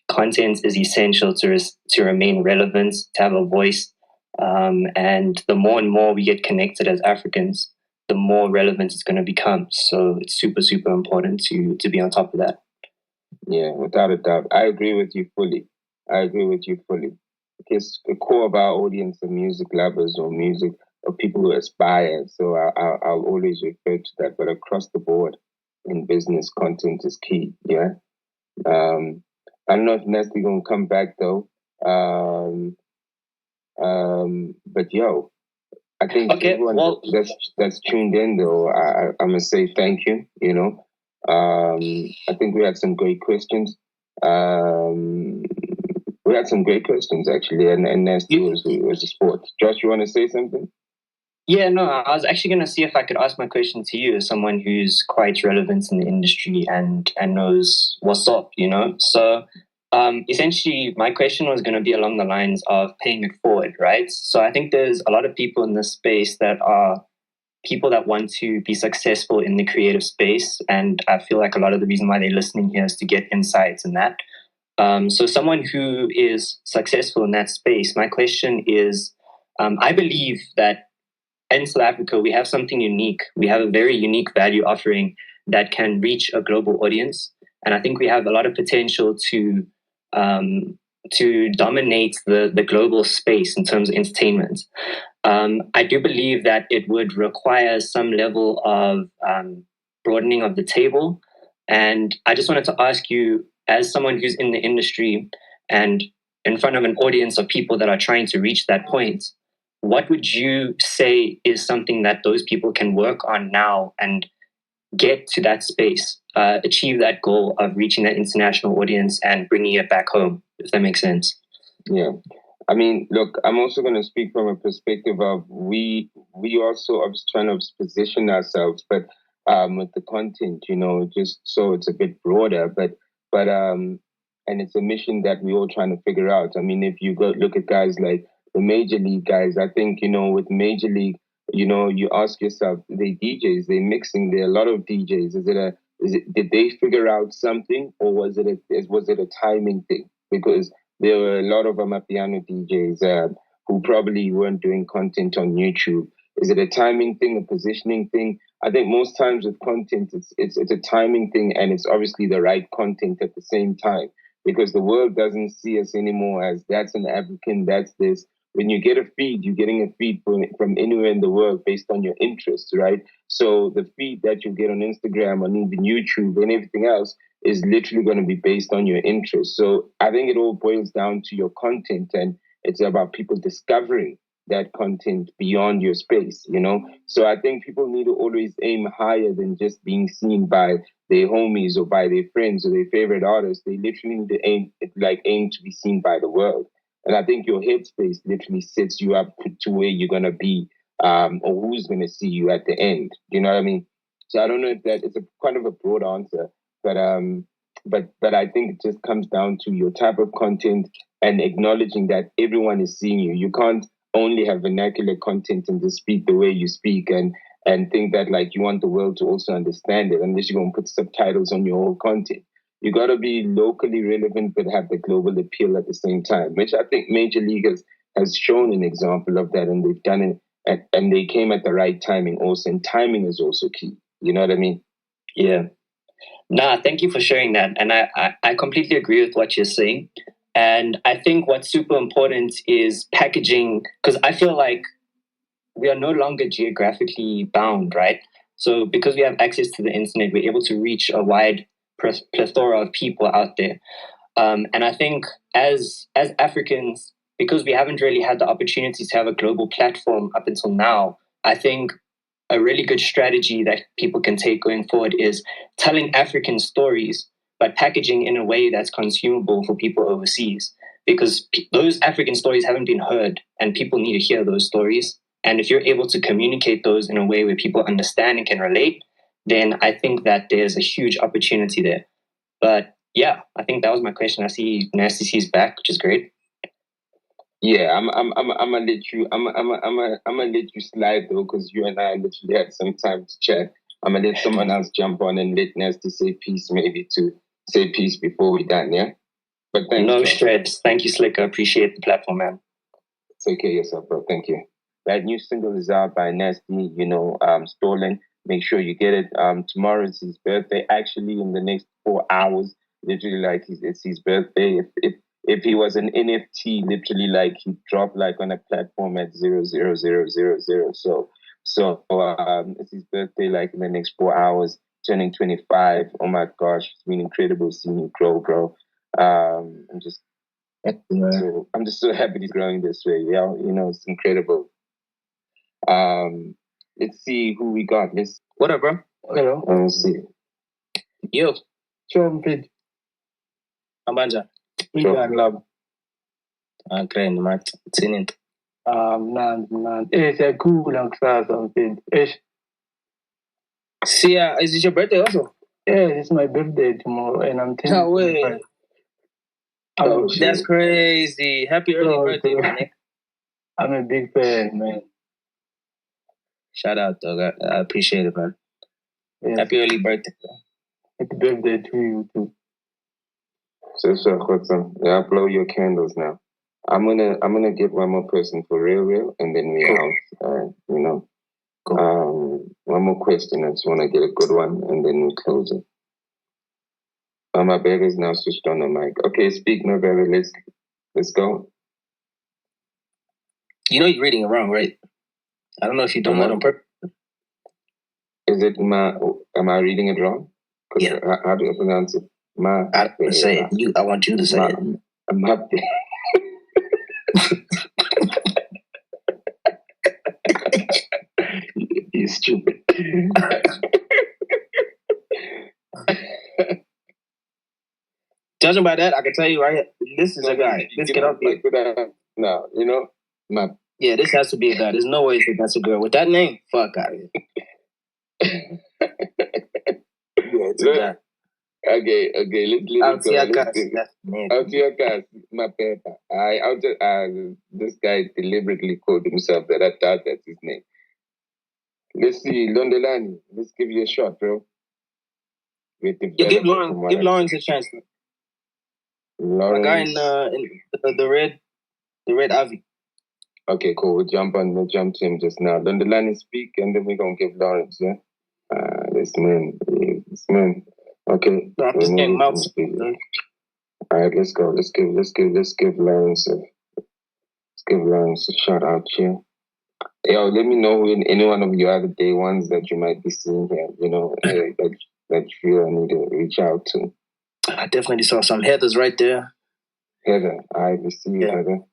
content is essential to remain relevant, to have a voice. And the more and more we get connected as Africans, the more relevant it's going to become. So it's super, super important to be on top of that. Yeah, without a doubt. I agree with you fully. Because the core of our audience are music lovers or people who aspire. So I'll always refer to that. But across the board in business, content is key. Yeah. I don't know if Nestle gonna come back though. But yo, I think everyone that's tuned in though, I'm gonna say thank you. You know, I think we had some great questions. We had some great questions actually, and Nasty was a sport. Josh, you want to say something? Yeah, no, I was actually going to see if I could ask my question to you as someone who's quite relevant in the industry and knows what's up, you know? So essentially, my question was going to be along the lines of paying it forward, right? So I think there's a lot of people in this space that are people that want to be successful in the creative space. And I feel like a lot of the reason why they're listening here is to get insights in that. So someone who is successful in that space, my question is, I believe that in South Africa, we have something unique. We have a very unique value offering that can reach a global audience. And I think we have a lot of potential to dominate the global space in terms of entertainment. I do believe that it would require some level of broadening of the table. And I just wanted to ask you, as someone who's in the industry and in front of an audience of people that are trying to reach that point, what would you say is something that those people can work on now and get to that space, achieve that goal of reaching that international audience and bringing it back home, if that makes sense? Yeah. I mean, look, I'm also going to speak from a perspective of we also are trying to position ourselves, but with the content, you know, just so it's a bit broader, but and it's a mission that we're all trying to figure out. I mean, if you go look at guys like the major league guys, I think, you know, with major league, you know, you ask yourself, they DJs, they mixing, there are a lot of DJs. Did they figure out something, or was it a timing thing? Because there were a lot of Amapiano DJs who probably weren't doing content on YouTube. Is it a timing thing, a positioning thing? I think most times with content, it's a timing thing, and it's obviously the right content at the same time, because the world doesn't see us anymore as that's an African, that's this. When you get a feed, you're getting a feed from anywhere in the world based on your interests, right? So the feed that you get on Instagram, on even YouTube and everything else is literally going to be based on your interests. So I think it all boils down to your content, and it's about people discovering that content beyond your space, you know? So I think people need to always aim higher than just being seen by their homies or by their friends or their favorite artists. They literally need to aim to be seen by the world. And I think your headspace literally sets you up to where you're going to be, or who's going to see you at the end. You know what I mean? So I don't know if it's a kind of a broad answer, but I think it just comes down to your type of content and acknowledging that everyone is seeing you. You can't only have vernacular content and just speak the way you speak, and and think that like you want the world to also understand it, unless you're going to put subtitles on your whole content. You got to be locally relevant but have the global appeal at the same time, which I think Major League has shown an example of that, and they've done it, and they came at the right timing also, and timing is also key. You know what I mean? Yeah. Nah, thank you for sharing that. And I completely agree with what you're saying. And I think what's super important is packaging, because I feel like we are no longer geographically bound, right? So because we have access to the internet, we're able to reach a wide plethora of people out there. And I think as Africans, because we haven't really had the opportunity to have a global platform up until now, I think a really good strategy that people can take going forward is telling African stories, but packaging in a way that's consumable for people overseas. Because those African stories haven't been heard, and people need to hear those stories. And if you're able to communicate those in a way where people understand and can relate, then I think that there's a huge opportunity there. But yeah, I think that was my question. I see Nasty C's back, which is great. Yeah, I'm gonna let you slide though, because you and I literally had some time to chat. I'm gonna let someone else jump on and let Nasty say peace, maybe to say peace before we're done. Yeah, but thanks. No stress. Thank you, Slikour. Appreciate the platform, man. Take care of yourself, bro. Thank you. That new single is out by Nasty. Stolen. Make sure you get it. Tomorrow is his birthday. Actually, in the next 4 hours, literally, like it's his birthday. If he was an NFT, literally, like he'd drop like on a platform at 0.0000. So it's his birthday, like in the next 4 hours, turning 25. Oh my gosh, it's been incredible seeing you grow, bro. I'm just so happy he's growing this way. Yeah, it's incredible. Let's see who we got. What up, bro? Hello. Let's see. Yo. Chompid. Ambanja. Sure. Love. Great, man. Tinin. Man. Siyakhula kusasa mfethu. Sia, is it your birthday also? Yeah, it's my birthday tomorrow, and I'm thinking. No way. Oh, that's crazy. Happy early birthday, man. I'm a big fan, man. Shout out, dog. I appreciate it, man. Yes. Happy early birthday. Happy birthday to you, too. Yeah, blow your candles now. I'm gonna get one more person for real, and then we're out. Cool. One more question. I just want to get a good one, and then we close it. My baby's now switched on the mic. Okay, speak, my baby. Let's go. You know you're reading it wrong, right? I don't know if you don't know it on purpose. Is it am I reading it wrong? Yeah. How do I pronounce it? I say it. I want you to say it. I'm happy. You're stupid. Judging by that, I can tell you right here, this is a guy. This cannot be. No, Yeah, this has to be a guy. There's no way that's a girl. With that name, fuck out of here. Yeah, it's a guy. Okay, let's out to your cast, my paper. This guy deliberately called himself that. I thought that's his name. Let's see, Londelani. Let's give you a shot, bro. Give Lawrence a chance. Lawrence. A guy in the red Avi. Okay, cool. We'll jump to him just now. Londelani speak, and then we're gonna give Lawrence. Yeah. This man. Okay. No, I'm just getting mouths. All right, let's go. Let's give Lawrence a shout out here. Yo, let me know when any one of your other day ones that you might be seeing here. That you feel I need to reach out to. I definitely saw some Heather's right there. Heather, I see you, Heather.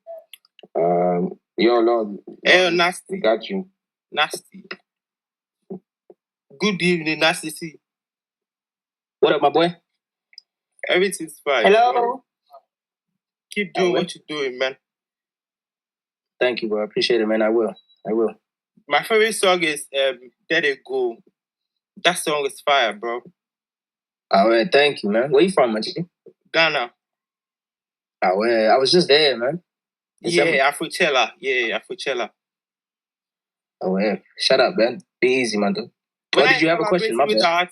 Yo, Lord. Hey, Nasty. We got you. Nasty. Good evening, Nasty C. What up, my boy? Everything's fine. Hello. Bro. Keep doing what you're doing, man. Thank you, bro. I appreciate it, man. I will. My favorite song is Let It Go. That song is fire, bro. All right, thank you, man. Where you from, man? Ghana. Oh, well, I was just there, man. Yeah, Afrochella. Oh, yeah. Shut up, man. Be easy, man. Or did you have a question? My bad.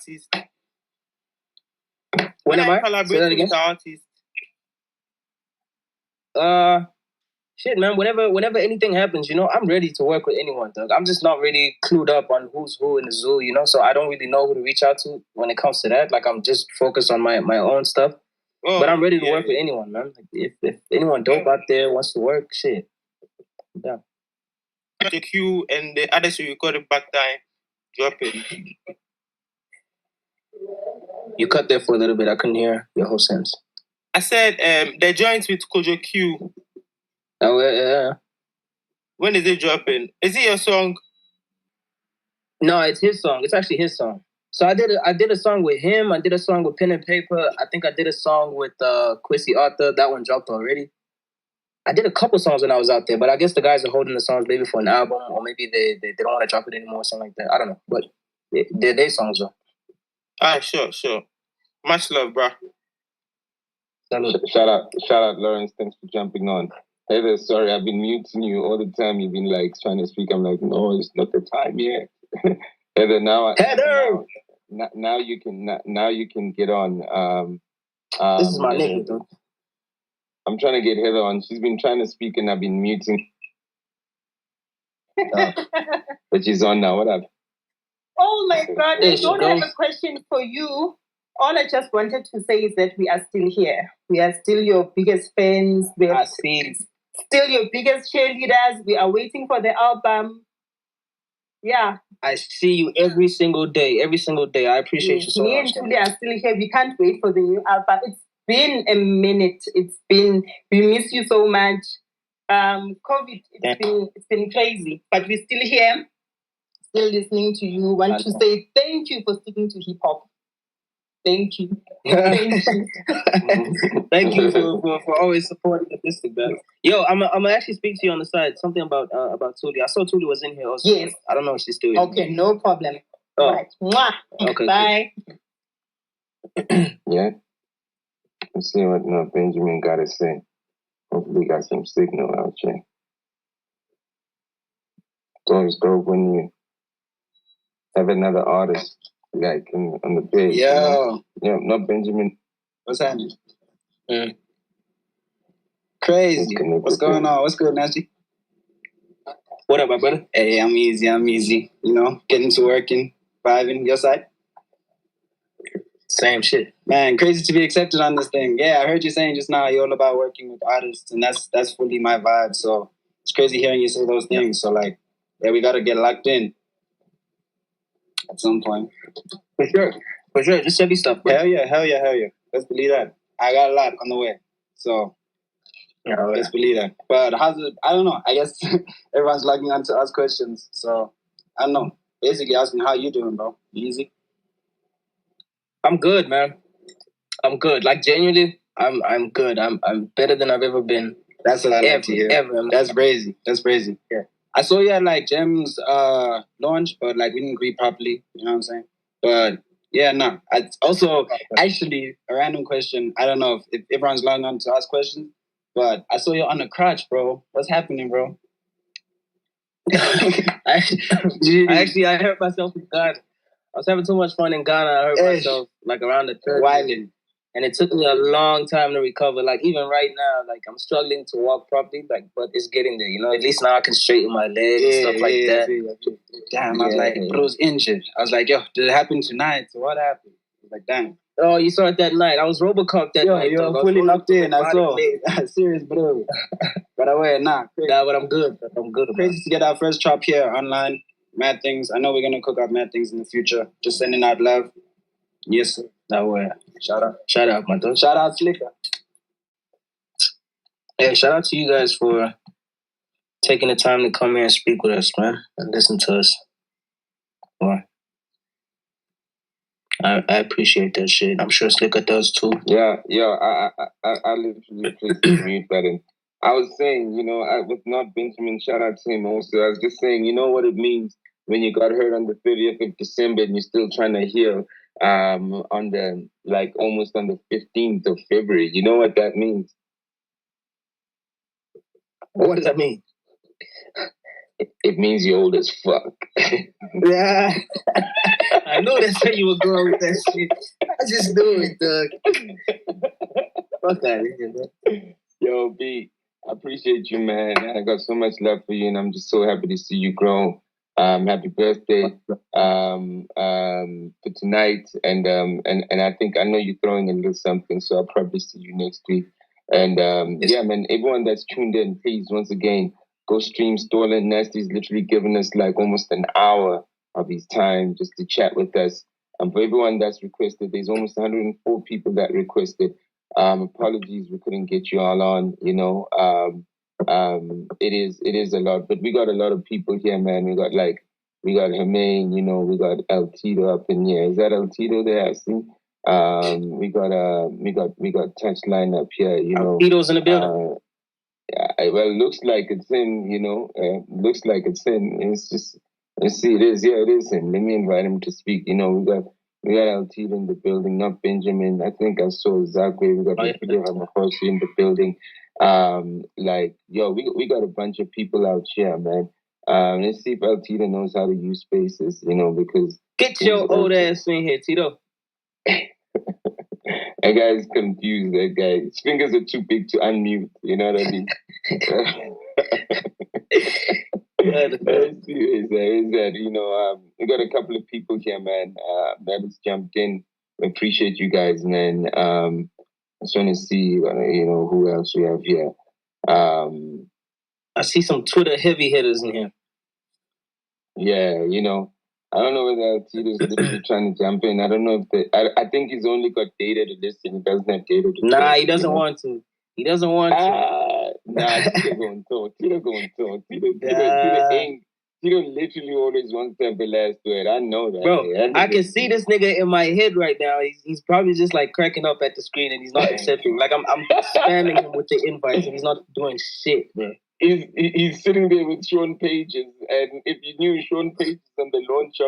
When am I? Say that again. Shit, man. Whenever anything happens, I'm ready to work with anyone, dog. I'm just not really clued up on who's who in the zoo, so I don't really know who to reach out to when it comes to that. Like, I'm just focused on my own stuff. Oh, but I'm ready to work with anyone, man. Like, if anyone dope out there wants to work, shit. Yeah. The Q and the others you recorded back time, drop it. You cut there for a little bit. I couldn't hear your whole sentence. I said the joints with Kojo Q. Oh, yeah. When is it dropping? Is it your song? No, it's his song. It's actually his song. So I did a song with him. I did a song with Pen and Paper. I think I did a song with Quincy Arthur. That one dropped already. I did a couple songs when I was out there, but I guess the guys are holding the songs maybe for an album, or maybe they don't want to drop it anymore or something like that. I don't know. But they're their songs, though. All right, sure. Much love, bro. Shout out, Lawrence. Thanks for jumping on. Heather, sorry, I've been muting you all the time. You've been like trying to speak. I'm like, no, it's not the time yet. Heather, now you can get on. This is my nigga, dude. I'm trying to get Heather on. She's been trying to speak and I've been muting. But she's on now. What up? Oh my God! I don't have a question for you. All I just wanted to say is that we are still here. We are still your biggest fans. We are still your biggest cheerleaders. We are waiting for the album. Yeah. I see you every single day. I appreciate you so much. Me and Julie are still here. We can't wait for the new album. It's been a minute. We miss you so much. COVID, it's been crazy, but we're still here, still listening to you. Want to say thank you for sticking to hip hop. Thank you. Thank you for always supporting the district, man. Yo, I'm gonna actually speak to you on the side. Something about Tuli. I saw Tuli was in here also. Yes. I don't know if she's still in. Okay, no problem. Oh. Right. Mwah. Okay. Bye. Yeah. Let's see what Benjamin got to say. Hopefully he got some signal out here. It's always dope when you have another artist like on the page. Yo. Yeah, not Benjamin. What's happening? Crazy. What's going on? What's good, Nancy? What up, my brother? Hey, I'm easy. Getting to working, vibing. Your side? Same shit. Man, crazy to be accepted on this thing. Yeah, I heard you saying just now you're all about working with artists, and that's fully my vibe. So it's crazy hearing you say those things. So we gotta get locked in at some point. For sure. Just send me stuff, bro. Hell yeah. Let's believe that. I got a lot on the way. So let's believe that. But how's it? I don't know. I guess everyone's logging on to ask questions. So I don't know. Basically asking how you doing, bro. Easy. I'm good, man. I'm good. Like, genuinely, I'm good. I'm better than I've ever been. That's what I like to hear. Ever. That's crazy. Yeah. I saw you at Gem's launch, but we didn't greet properly. You know what I'm saying? But yeah, no. Also, actually, a random question. I don't know if everyone's logging on to ask questions, but I saw you on the crotch, bro. What's happening, bro? I hurt myself in Ghana. I was having too much fun in Ghana. I hurt myself around the third. Wilding. And it took me a long time to recover. Even right now, I'm struggling to walk properly, but it's getting there, At least now I can straighten my legs and stuff like that. Damn, I was but it was injured. I was like, yo, did it happen tonight? So what happened? I was like, damn. Oh, you saw it that night. I was Robocop that night. You're fully locked in. I saw. Serious, bro. But but I'm good. Crazy to get our first drop here online. Mad things. I know we're gonna cook up mad things in the future. Just sending out love. Yes, sir. That way. Shout out, my dog. Shout out, Slikour. Hey, shout out to you guys for taking the time to come here and speak with us, man, and listen to us. Well, I appreciate that shit. I'm sure Slikour does too. Yeah. I literally pressed the mute button. I was saying, with not Benjamin, shout out to him also. I was just saying, you know what it means when you got hurt on the 30th of December and you're still trying to heal on the, almost on the 15th of February. You know what that means? What does that mean? It means you're old as fuck. Yeah. I know that's how you were going with that shit. I just knew it, Doug. Fuck that, man. Yo, B, I appreciate you, man. I got so much love for you, and I'm just so happy to see you grow. Happy birthday for tonight, and I know you're throwing a little something, so I'll probably see you next week. And yeah, man, everyone that's tuned in, please, once again, go stream Stolen Nasty's literally given us like almost an hour of his time just to chat with us. For everyone that's requested, there's almost 104 people that requested. Apologies we couldn't get you all on, you know. It is a lot, but we got a lot of people here, man. We got Hermaine, you know, we got El Tito up in here. Is that El Tito there? I see. We got Touchline up here, you know. Tito's in the building. Well, it looks like it's him, you know. Looks like it's him. It's just, let's see, it is him. Let me invite him to speak. You know, we got El Tito in the building, not Benjamin. I think I saw Zachary. We got Hamakoshi in the building. Like, yo, we got a bunch of people out here, man. Let's see if El Tito knows how to use spaces, you know, because get your old ass in here, Tito. That guy's confused. That guy, his fingers are too big to unmute. You know what I mean? Is that you know? We got a couple of people here, man. That has jumped in. We appreciate you guys, man. I just want to see, you know, who else we have here. I see some Twitter heavy hitters in here. Yeah, you know, I don't know whether Tito's literally trying to jump in. I don't know if I think he's only got data to listen. He doesn't have data to Nah, he doesn't want to. He doesn't want to. Nah, Tito going to talk. Tito literally always wants to have the last word. I know that. Bro, I can see this nigga in my head right now. He's probably just like cracking up at the screen and he's not accepting. Like I'm spamming him with the invites and he's not doing shit, bro. He's sitting there with Sean Pages, and if you knew Sean Pages on the launch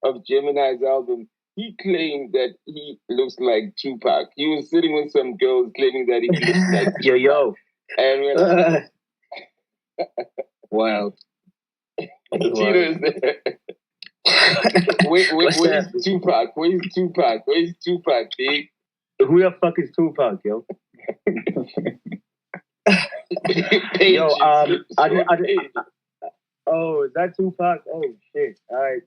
of Gemini's album, he claimed that he looks like Tupac. He was sitting with some girls claiming that he looks like Tupac. Yo. And when wow. Tito is there. Where's Tupac? Where's Tupac, dude? Who the fuck is Tupac, yo? Yo, oh, is that Tupac? Oh shit! All right.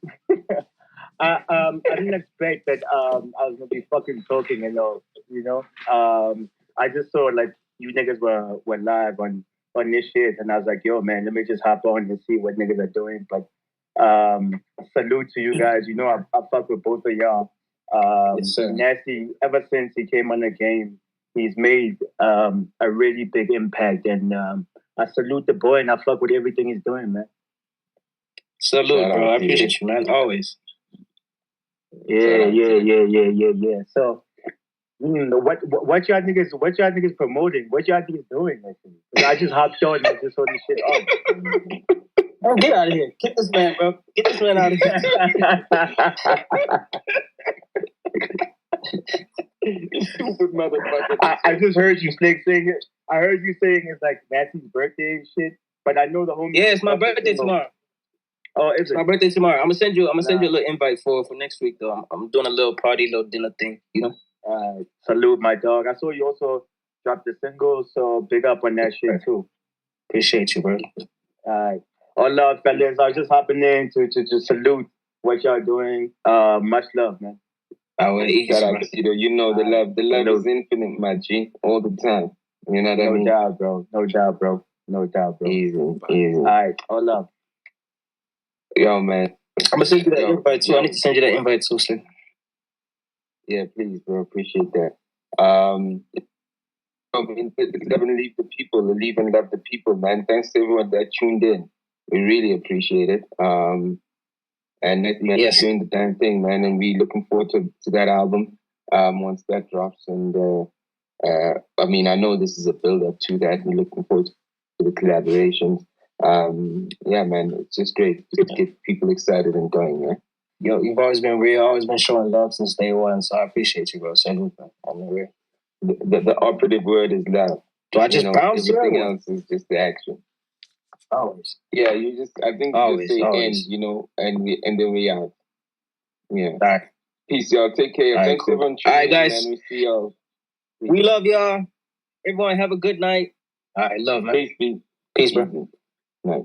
I didn't expect that. I was gonna be fucking talking and all. You know. I just saw like you niggas were live on this shit, and I was like, yo, man, let me just hop on and see what niggas are doing. But salute to you guys. You know, I fuck with both of y'all. Yes, Nasty, ever since he came on the game, he's made a really big impact, and I salute the boy, and I fuck with everything he's doing, man. Salute, bro. I appreciate you, man. Always. Yeah. So, what y'all niggas promoting? What y'all niggas doing? Actually? I just hopped on and just saw this shit on. Oh, get out of here! Get this man, bro. Get this man out of here. Stupid motherfucker. I just heard you saying it. I heard you saying it's like Nasty's birthday and shit. But I know the homie. Yeah, it's my birthday tomorrow. Oh, it's my birthday tomorrow. I'm gonna send you a little invite for next week though. I'm doing a little party, little dinner thing, you know. Salute, my dog. I saw you also dropped the single, so big up on that shit too. Appreciate you, bro. Alright. All love, fellas. I was just hopping in to salute what y'all doing. Much love, man. Shout out to you. You know the love is infinite, my G, all the time. You know what I mean? No doubt, bro. Easy. All right, all love. Yo, man. I'm gonna send you that invite too. I need to send you that invite too, Slim. Yeah, please, bro. Appreciate that. It's gonna leave the people, leave and love the people, man. Thanks to everyone that tuned in. We really appreciate it. And that's doing the damn thing, man. And we looking forward to that album once that drops. And I mean, I know this is a build up to that. We're looking forward to the collaborations. Yeah, man, it's just great to get people excited and going, man. Yo, you've always been real, always been showing love since day one. So I appreciate you, bro. Salute, man. I'm real. The operative word is love. Do I just bounce? Everything else is just the action. Always. Yeah, you just. I think you just say end, you know, and then we out. Yeah. All right. Peace, y'all. Take care. All right, Thanks cool. everyone. All right, guys. Man. We see y'all. We love y'all. Everyone have a good night. All right, love, man. Peace, Peace, bro. Nice.